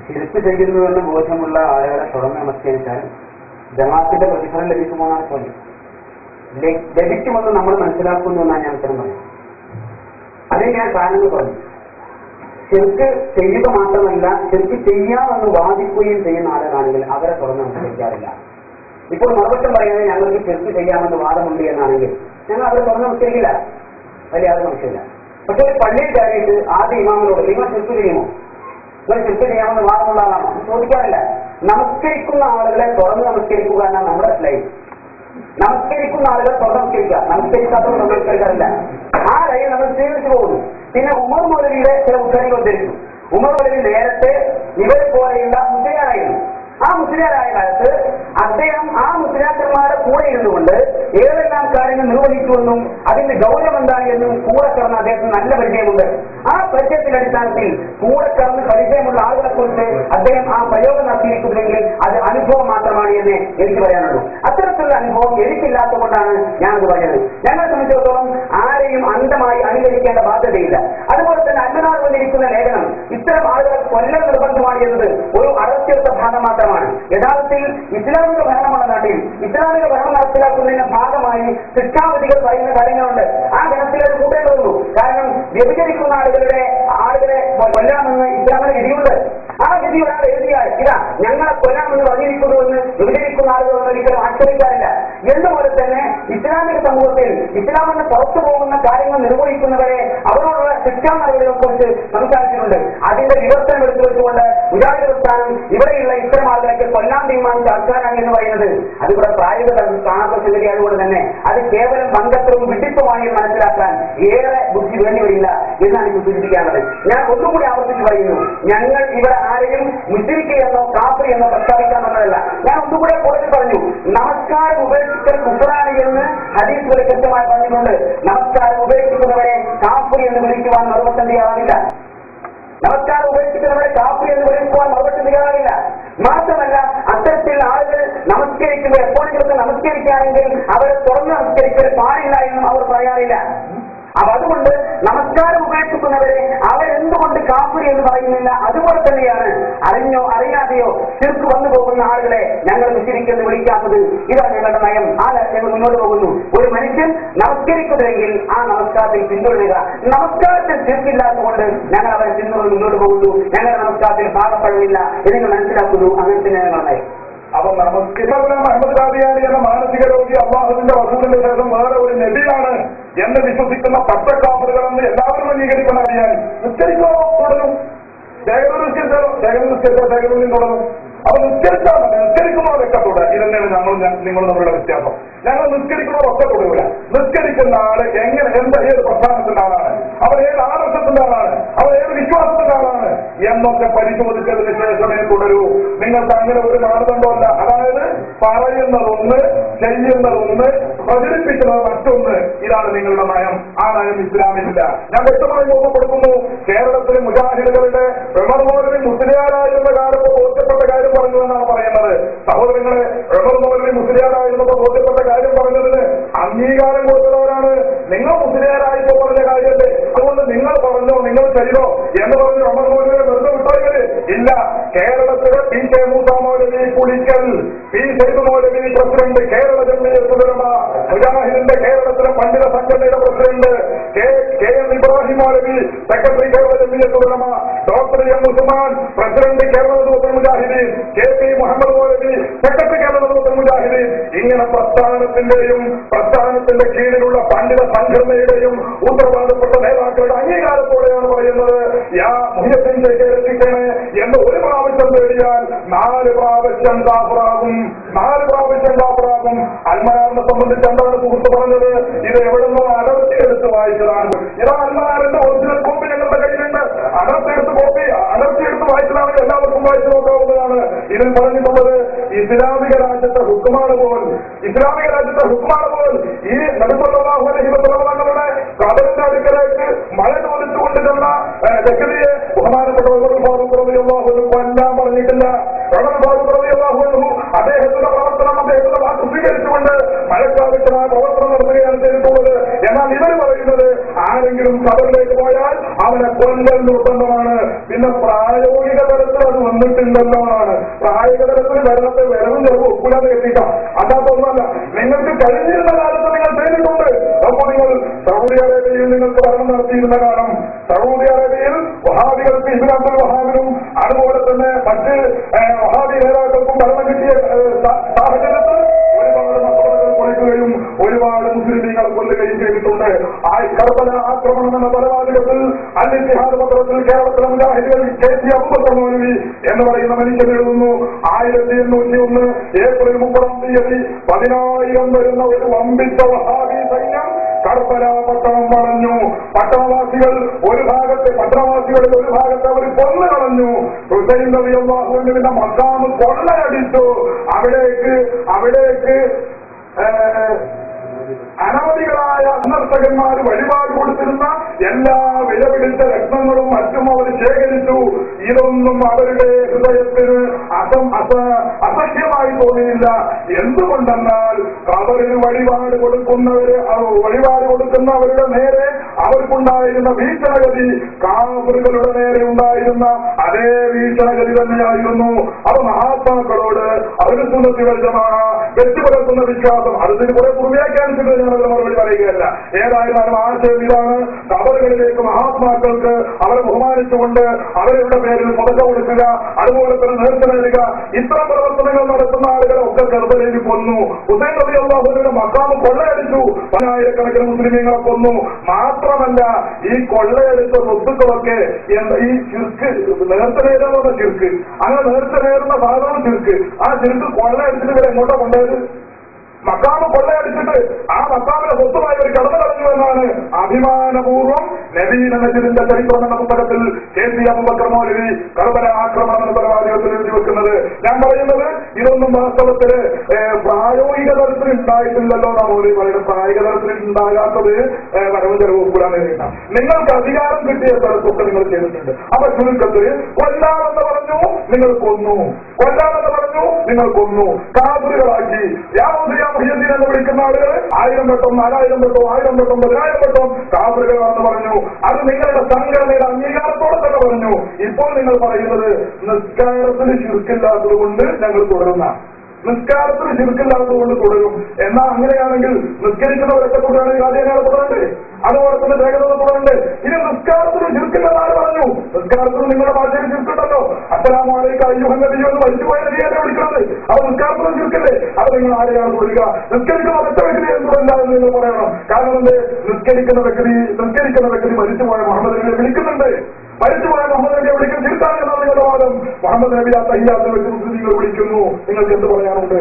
ശിർക്ക് ചെയ്യുന്നുവെന്ന് ബോധ്യമുള്ള ആളുകളെ തുടർന്ന് നമസ്കരിച്ചാൽ ജമാഅത്തിന്റെ പ്രതിഫലം ലഭിക്കുമെന്നാണ് ചോദ്യം. ലഭിക്കുമെന്ന് നമ്മൾ മനസ്സിലാക്കുന്നു എന്നാണ് ഞാൻ ഉത്തരം പറഞ്ഞത്. അതിന് ഞാൻ കാരണങ്ങൾ പറഞ്ഞു. ശിർക്ക് ചെയ്യുക മാത്രമല്ല, ശിർക്ക് ചെയ്യാമെന്ന് വാദിക്കുകയും ചെയ്യുന്ന ആളുകളാണെങ്കിൽ അവരെ തുറന്ന് നമസ്കരിക്കാറില്ല. ഇപ്പോൾ മറുപക്ഷം പറയുന്നത് ഞങ്ങൾക്ക് ശിർക്ക് ചെയ്യാമെന്ന് വാദമുണ്ട് എന്നാണെങ്കിൽ ഞങ്ങൾ അവരെ തുറന്ന് നമസ്കരിക്കില്ല, വലിയ യാതൊരു സംശയമില്ല. പക്ഷെ ഒരു പള്ളിയിൽ കയറിയിട്ട് ആദ്യ ഇമാമിനോട് നിങ്ങൾ ശിർക്ക് ചെയ്യുമോ, നിങ്ങൾ ശിർക്ക് ചെയ്യാമെന്ന് വാദമുള്ള ആളാണോ ചോദിക്കാറില്ല. നമസ്കരിക്കുന്ന ആളുകളെ തുറന്ന് നമസ്കരിക്കുക എന്നാണ് നമ്മുടെ ലൈഫ്. നമസ്കരിക്കുന്ന ആളുകളെ തുറന്ന് നമസ്കരിക്കുക, നമസ്കരിക്കാത്തവർ നമസ്കരിക്കാറില്ല. ആ ലൈൻ നമ്മൾ സ്വീകരിച്ചു പോകുന്നു. പിന്നെ ഉമർ മൗലവിയുടെ ചില ഉദ്ധരണികൾ ഉദ്ധരിച്ചു. ഉമർ മൗലവി നേരത്തെ ഇവരെ പോലെയുള്ള മുസ്ലിയാരായിരുന്നു. ആ മുസ്ലിയാരായ കാലത്ത് അദ്ദേഹം ആ മുസ്ലിയാക്കന്മാരുടെ കൂടെ ഇരുന്നുകൊണ്ട് ഏതെല്ലാം കാര്യങ്ങൾ നിർവഹിച്ചുവെന്നും അതിന്റെ ഗൗരവം എന്താണ് എന്നും കൂടെ കടന്ന് അദ്ദേഹത്തിന് നല്ല പരിചയമുണ്ട്. ആ പരിചയത്തിന്റെ അടിസ്ഥാനത്തിൽ കൂടെ കടന്ന് പരിചയമുള്ള ആളുകളെ കുറിച്ച് അദ്ദേഹം ആ പ്രയോഗം നടത്തിയിരിക്കുന്നുവെങ്കിൽ അത് അനുഭവം മാത്രമാണ് എന്ന് എനിക്ക് പറയാനുള്ളൂ. അത്തരത്തിലുള്ള അനുഭവം എനിക്കില്ലാത്തത് കൊണ്ടാണ് ഞാനത് പറഞ്ഞത്. ഞങ്ങളെ സംബന്ധിച്ചിടത്തോളം ആരെയും അന്ധമായി അനുകരിക്കേണ്ട ബാധ്യതയില്ല. അതുപോലെ തന്നെ അന്നനാട് വന്നിരിക്കുന്ന ലേഖനം ഇത്തരം ആളുകളെ കൊല്ലം നിർബന്ധമാണ് എന്നത് ഒരു അടർത്തിയെടുത്ത ഭാഗം മാത്രമാണ്. യഥാർത്ഥത്തിൽ ഇസ്ലാമിക ഭരണമാണ് നാട്ടിൽ. ഇസ്ലാമിക ഭരണം നടപ്പിലാക്കുന്നതിന്റെ ഭാഗമായി ശിക്ഷാവിധികൾ പറയുന്ന കാര്യങ്ങളുണ്ട്. ആ ഗണത്തിലേക്ക് കൂട്ടേണ്ടതുള്ളൂ. കാരണം വ്യഭിചരിക്കുന്ന ആളുകളെ കൊല്ലാമെന്ന് ഇസ്ലാമിന് വിധിയുണ്ട്. ആ വിധി ഒരാൾ എഴുതിയാൽ ഇതാ ഞങ്ങളെ കൊല്ലാമെന്ന് പറഞ്ഞിരിക്കുന്നുവെന്ന് വ്യഭിചരിക്കുന്ന ആളുകളൊന്നും ഒരിക്കലും ആക്ഷേപിക്കാറില്ല. എന്നപോലെ തന്നെ ഇസ്ലാമിക സമൂഹത്തിൽ ഇസ്ലാമിന് പുറത്തു പോകുന്ന കാര്യങ്ങൾ നിർവഹിക്കുന്നവരെ അവരോടുള്ള ശിക്ഷാ നടപടികളെ കുറിച്ച് സംസാരിച്ചിട്ടുണ്ട്. അതിന്റെ വിവർത്തനം എടുത്തു വെച്ചുകൊണ്ട് മുജാഹിദ് പ്രസ്ഥാനം ഇവിടെയുള്ള ഇത്തരം ആളുകളൊക്കെ കൊല്ലാൻ തീരുമാനിച്ച ആൾക്കാരാണ് എന്ന് പറയുന്നത് അതിവിടെ പ്രായോഗിക കാണാത്ത സംഗതി. അതുകൊണ്ട് തന്നെ അത് കേവലം ബന്ധത്രവും വിഡിത്തമായി മനസ്സിലാക്കാൻ ഏറെ ബുദ്ധി വേണ്ടിവരില്ല എന്നാണ് എനിക്ക് സൂചിപ്പിക്കാനുള്ളത്. ഞാൻ ഒന്നുകൂടി ആവർത്തിച്ച് പറയുന്നു, ഞങ്ങൾ ഇവിടെ ആരെയും മുസ്ലിക്ക് എന്നോ കാഫിർ എന്നോ പ്രസ്താവിക്കാൻ വന്നതല്ല. ഞാൻ ഒന്നുകൂടെ കൂടുതൽ പറഞ്ഞു, നമസ്കാരം ഉപേക്ഷിക്കൽ കുഫറാണ് എന്ന് ഹദീസ് പോലെ കൃത്യമായി പറഞ്ഞിട്ടുണ്ട്. നമസ്കാരം ഉപേക്ഷിക്കുന്നവരെ കാഫിർ എന്ന് വിളിക്കുവാൻ മറുപടി തയ്യാറാവില്ല. നമസ്കാരം ഉപേക്ഷിക്കുന്നവരെ കാഫിർ എന്ന് വിളിക്കുവാൻ മറുപടി തയ്യാറാവില്ല. മാത്രമല്ല അത്തരത്തിൽ ആളുകൾ നമസ്കരിക്കുമ്പോൾ എപ്പോഴെങ്കിലും നമസ്കരിക്കുകയാണെങ്കിൽ അവരെ തുറന്ന് നമസ്കരിക്കൽ പാടില്ല എന്നും അവർ പറയാറില്ല. അപ്പൊ അതുകൊണ്ട് നമസ്കാരം ഉപേക്ഷിക്കുന്നവരെ അവരെന്തുകൊണ്ട് കാഫിർ എന്ന് പറയുന്നില്ല. അതുപോലെ തന്നെയാണ് അറിഞ്ഞോ അറിയാതെയോ ശിർക്ക് വന്നു പോകുന്ന ആളുകളെ ഞങ്ങൾ മുസ്ലിക്കെന്ന് വിളിക്കാത്തത്. ഇതാണ് ഞങ്ങളുടെ നയം. ആ ഞങ്ങൾ മുന്നോട്ട് പോകുന്നു. ഒരു മനുഷ്യൻ നമസ്കരിക്കുന്നുവെങ്കിൽ ആ നമസ്കാരത്തിൽ പിന്തുടരുക. നമസ്കാരത്തിൽ ശിർക്കില്ലാത്തതുകൊണ്ട് ഞങ്ങൾ അവരെ പിന്തുടർന്ന് മുന്നോട്ട് പോകുന്നു. ഞങ്ങളുടെ നമസ്കാരത്തിൽ ഭാഗപ്പെടുന്നില്ല എന്ന് മനസ്സിലാക്കുന്നു. അങ്ങനത്തെ ഞങ്ങളുടെ നയം. അപ്പൊ അഹമ്മദ് ഖാദിയാനി എന്ന മാനസിക രോഗി അള്ളാഹുവിന്റെ റസൂലിന്റെ ശേഷം വേറെ ഒരു നബിയാണ് എന്ന് വിശ്വസിക്കുന്ന പച്ചക്കാപ്പുകളെന്ന് എല്ലാവരും അംഗീകരിക്കുന്ന അറിയാൻ നിസ്കരിക്കോ തുടരും. ശേഖരൂരിൽ തുടരും. അപ്പൊ നിസ്കരിച്ചാൽ മതി. നിസ്കരിക്കുന്നവരൊക്കെ തുടരും. ഇതന്നെയാണ് നിങ്ങൾ തമ്മിലുള്ള വ്യത്യാസം. ഞങ്ങൾ നിസ്കരിക്കുന്നവരൊക്കെ തുടരില്ല. നിസ്കരിക്കുന്ന ആള് എങ്ങനെ ഏത് പ്രസ്ഥാനത്തിന്റെ ആളാണ്, അവർ ഏത് ആദർശത്തിന്റെ ആളാണ്, അവർ ഏത് വിശ്വാസത്തിന്റെ ആളാണ് എന്നൊക്കെ പരിശോധിച്ചതിന് ശേഷമേ തുടരൂ. നിങ്ങൾക്ക് അങ്ങനെ ഒരു മാനദണ്ഡമല്ല. അതായത് പറയുന്നതൊന്ന്, ചെയ്യുന്നതൊന്ന്, പ്രചരിപ്പിക്കുന്നത് മറ്റൊന്ന്. ഇതാണ് നിങ്ങളുടെ നയം. ആ നയം ഇസ്ലാമിലില്ല. ഞാൻ വ്യക്തമായി ഓർമ്മപ്പെടുത്തുന്നു, കേരളത്തിലെ മുജാഹിദുകളുടെ ഉമർ മൗലവി മുസ്ലിയാരായിരുന്ന കാലത്ത് ബോധ്യപ്പെട്ട കാര്യം പറഞ്ഞു എന്നാണ് പറയുന്നത്. സഹോദരങ്ങളെ, ഉമർ മൗലവി മുസ്ലിയാരായിരുന്നപ്പോൾ ബോധ്യപ്പെട്ട കാര്യം പറഞ്ഞതിന് അംഗീകാരം കൊടുക്കുന്നവരാണ്. നിങ്ങൾ മുസ്ലിയാരായപ്പോൾ പറഞ്ഞ കാര്യമല്ലേ, അതുകൊണ്ട് നിങ്ങൾ പറഞ്ഞോ നിങ്ങൾ ചെയ്തോ എന്ന് പറഞ്ഞ് ഉമർ മൗലവിയെ വെറുതെ വിട്ടവര് ഇല്ല. കേരളത്തിലെ P K Moosa Maulavi Pulikkal, P Sayed Maulavi president, Kerala Jamiyyathul Ulama മുജാഹിദിന്റെ കേരളത്തിലെ പണ്ഡിത സംഘടനയുടെ president, K M Ibrahim Maulavi secretary Kerala Jamiyyathul Ulama, doctor M Usman president Kerala Duthal Mujahideen, K P Muhammad Maulavi secretary Kerala Duthal Mujahideen. ഇങ്ങനെ പ്രസ്ഥാനത്തിന്റെ കീഴിലുള്ള പണ്ഡിത സംഘടനയുടെയും ഉത്തരവാദപ്പെട്ട നേതാക്കളുടെ അംഗീകാരത്തോടെയാണ് പറയുന്നത്. യാ മുഹ്യദ്ദീൻ ശേഖരിക്കണേ എന്ന് ഒരു പ്രാവശ്യം തേടിയാൽ 4 പ്രാവശ്യം കാഫിറാകും. 4 പ്രാവശ്യം കാഫിറാകും. അൽമനാറിനെ സംബന്ധിച്ച് എന്താണ് സുഹൃത്ത് പറഞ്ഞത്? ഇത് എവിടെന്നോ അടർത്തിയെടുത്ത് വായിച്ചതാണ്. ഇതാ അൽമനാറിന്റെ ഒറിജിനൽ കോപ്പി ഞങ്ങളുടെ കയ്യിലുണ്ട്. അടർത്തിയെടുത്ത് വായിച്ചതാണെങ്കിൽ എല്ലാവർക്കും വായിച്ചു നോക്കാവുന്നതാണ്. ഇതിൽ പറഞ്ഞിട്ടുള്ളത് ഇസ്ലാമിക രാജ്യത്തെ ഹുക്കുമാണ് പോൽ ഈ നബി സല്ലല്ലാഹു അലൈഹി വസല്ലം തങ്ങളുടെ ഖബറിന്റെ അടുക്കലേക്ക് മഴ ചോദിച്ചുകൊണ്ട് ചെന്ന ജക്കരിയെ ബഹുമാനപ്പെട്ട ഉമർ ഫാറൂഖ് റളിയല്ലാഹു അൻഹു കൊല്ലാൻ പറഞ്ഞിട്ടില്ല. ഉമർ ഫാറൂഖ് റളിയല്ലാഹു അൻഹു അദ്ദേഹത്തിന്റെ പ്രവർത്തനം, അദ്ദേഹത്തിന്റെ വാക്ക് സ്വീകരിച്ചുകൊണ്ട് മഴക്കാലത്തുമായ പ്രവർത്തനം നടത്തുകയാണ് ചെയ്തിട്ടുള്ളത്. എന്നാൽ ഇവർ പറയുന്നത് ആരെങ്കിലും ഖബറിലേക്ക് പോയാൽ അവനെ കൊല്ലൽ നിർബന്ധമാണ്. പിന്നെ പ്രായോഗിക തലത്തിൽ അത് വന്നിട്ടുണ്ടല്ലോ എന്നാണ്. പ്രായകതലത്തിൽ വരണത്തെ വരവും ചെറുപ്പം ഒക്കൂലാതെ കെട്ടിക്കാം. അല്ലാത്തൊന്നുമല്ല. നിങ്ങൾക്ക് കഴിഞ്ഞിരുന്ന കാലത്ത് നിങ്ങൾ ചെയ്തിട്ടുണ്ട്. അപ്പോൾ നിങ്ങൾ സൗദി അറേബ്യയിൽ നിങ്ങൾക്ക് ഭരണം നടത്തിയിരുന്ന കാലം, സൗദി അറേബ്യയിൽ വഹാബികൾക്ക് ഇബ്നു അബ്ദുൽ വഹാബിനും അതുപോലെ തന്നെ മറ്റ് വഹാബി നേതാക്കൾക്കും ഭരണം കിട്ടിയ സാഹചര്യത്തിൽ ഒരുപാട് മക്കളുകൾ കുളിക്കുകയും ഒരുപാട് മുസ്ലിമീങ്ങൾ കൊല്ലുകയും ചെയ്തിട്ടുണ്ട്. കർബല ആക്രമണം എന്ന കൊലപാതകത്തിൽ അൽ-ഇത്തിഹാദ് പത്രത്തിൽ കേരളത്തിലെ മുജാഹിദുകൾ KC അബൂബക്കർ മൗലവി എന്ന് പറയുന്ന മനുഷ്യൻ എഴുതുന്നു, 1801 ഏപ്രിൽ 30-ാം തീയതി 10,000 വരുന്ന ഒരു വമ്പിച്ച വഹാബി സൈന്യം കർബല പട്ടണം വളഞ്ഞു. പട്ടണവാസികൾ ഒരു ഭാഗത്ത്, പട്ടണവാസികളിൽ ഒരു ഭാഗത്ത് അവർ കൊന്നു കളഞ്ഞു. ഹുസൈൻ റളിയല്ലാഹു അൻഹുവിന്റെ മഖാം കൊള്ളയടിച്ചു. അവിടേക്ക് അനവധികളായ അനർത്തകന്മാർ വഴിപാട് കൊടുത്തിരുന്ന എല്ലാ വിലപിടിച്ച രത്നങ്ങളും മറ്റും അവർ ശേഖരിച്ചു. ഇതൊന്നും അവരുടെ ഹൃദയത്തിന് അസഹ്യമായി തോന്നിയില്ല. എന്തുകൊണ്ടെന്നാൽ കബറിന് വഴിപാട് കൊടുക്കുന്നവരുടെ നേരെ അവർക്കുണ്ടായിരുന്ന ഭീഷണഗതി കാഫിറുകളുടെ നേരെ ഉണ്ടായിരുന്ന അതേ ഭീഷണഗതി തന്നെയായിരുന്നു. അത് മഹാത്മാക്കളോട് അവര് സുന്നത്തി വൽ-ജമാഅ വെച്ചു പുലർത്തുന്ന വിശ്വാസം, അതിന് കുറെ വ്യാഖ്യാനിച്ചിട്ട് ഞാനത് മറുപടി പറയുകയല്ല. ഏതായാലും ആശയം ഇതാണ്. കബറുകളിലേക്ക് മഹാത്മാക്കൾക്ക് അവരെ ബഹുമാനിച്ചുകൊണ്ട് അവരുടെ പേരിൽ മുതല കൊടുക്കുക, അതുപോലെ തന്നെ നേർച്ച നേടുക, ഇത്തരം പ്രവർത്തനങ്ങൾ നടത്തുന്ന ആളുകളെ ഒക്കെ കർബലയിൽ കൊന്നു. ഹുസൈൻ റളിയല്ലാഹു അൻഹുവിന്റെ മഖാം കൊള്ളയടിച്ചു. 10,000-കണക്കിന് മുസ്ലിമീങ്ങളെ കൊന്നു. മാത്രമല്ല ഈ കൊള്ളയടിച്ച സ്വത്തുക്കളൊക്കെ ഈ ചിർക്ക്, നേർച്ച നേരുന്ന ചിർക്ക്, അങ്ങനെ നേർച്ച നേരുന്ന സാധനം ചിർക്ക്, ആ ചിർക്ക് കൊള്ളയടിച്ചിട്ട് ഇവരെ എങ്ങോട്ടാ കൊണ്ടുപോയത്? മക്കാമ് കൊള്ളയടിച്ചിട്ട് ആ മക്കാമിന്റെ സ്വത്തുമായി ഒരു കടന്നു കളഞ്ഞു എന്നാണ് അഭിമാനപൂർവ്വം നബീന നജിദിന്റെ ചരിത്രം എന്ന പുസ്തകത്തിൽ KC അബൂബക്കർ മൗലവി കർബല ആക്രമണം എന്ന പരമാധിപത്തിൽ എഴുതി വെക്കുന്നത്. ഞാൻ പറയുന്നത് ഇതൊന്നും വാസ്തവത്തില് പ്രായോഗിക തലത്തിൽ ഉണ്ടായിട്ടില്ലല്ലോ എന്നാ മൗലവി പറയുന്നത്. പ്രായോഗിക തലത്തിൽ ഉണ്ടാകാത്തത് വരവും ചെലവും കൂടാൻ വേണ്ടിയിട്ടാണ്. നിങ്ങൾക്ക് അധികാരം കിട്ടിയ സ്ഥലത്തൊക്കെ നിങ്ങൾ ചെയ്തിട്ടുണ്ട്. അപ്പൊ ചുരുക്കത്തിൽ കൊല്ലാമെന്ന് പറഞ്ഞു, നിങ്ങൾ കൊന്നു. കൊല്ലാമെന്ന് പറഞ്ഞു, നിങ്ങൾ കൊന്നു. കാഫിറുകളാക്കി മുഹ്യദ്ദീൻ എന്ന് വിളിക്കുന്ന ആളുകൾ 1000 വട്ടം 4000 വട്ടം 1000 വട്ടം 10,000 വട്ടം കാഫിറുകളാണെന്ന് പറഞ്ഞു. അത് നിങ്ങളുടെ സംഘടനയുടെ അംഗീകാരത്തോടെ തന്നെ പറഞ്ഞു. ഇപ്പോൾ നിങ്ങൾ പറയുന്നത് നിസ്കാരത്തിന് ശിർക്കില്ലാത്തത് കൊണ്ട് ഞങ്ങൾ തുടരുന്ന, നിസ്കാരത്തിന് ശിർക്കില്ലാത്തതുകൊണ്ട് തുടരും. എന്നാൽ അങ്ങനെയാണെങ്കിൽ നിസ്കരിക്കുന്നവരൊക്കെ തുടരുകയാണെങ്കിൽ അതേനാൾ തുടരണ്ടേ? അതുപോലെ തന്നെ വേഗത തുടരണ്ടേ? ഇനി നിസ്കാരത്തിന് ശിർക്കില്ലെന്നാണ് പറഞ്ഞു. നിസ്കാരത്തിന് നിങ്ങളുടെ ഭാഷയിൽ ശിർക്കുണ്ടല്ലോ. അസ്സലാമു അലൈക്കും അയ്യുഹൻ നബിയ്യ എന്ന് മരിച്ചുപോയ നബിയെ വിളിക്കുന്നത്. അപ്പൊ നിസ്കാരത്തിന് ശിർക്കില്ലേ? അത് നിങ്ങൾ ആരെയാണ് തുടരുക? നിസ്കരിക്കുന്ന ഒറ്റ വ്യക്തി എന്തുമല്ല എന്ന് നിങ്ങൾ പറയണം. കാരണം എന്ത്? നിസ്കരിക്കുന്ന വ്യക്തി മരിച്ചുപോയ മുഹമ്മദ് നബിയെ വിളിക്കുന്നുണ്ട്. മരിച്ചുപോയ മുഹമ്മദ് നബിയെ വിളിക്കും ശിർക്കാണ് എന്നാണ് നിങ്ങളുടെ വാദം. മുഹമ്മദ് നബി ആ തഹിയ്യാത്തിൽ വെച്ച് മുസ്ലിങ്ങൾ വിളിക്കുന്നു. നിങ്ങൾക്ക് എന്ത് പറയാനുണ്ട്?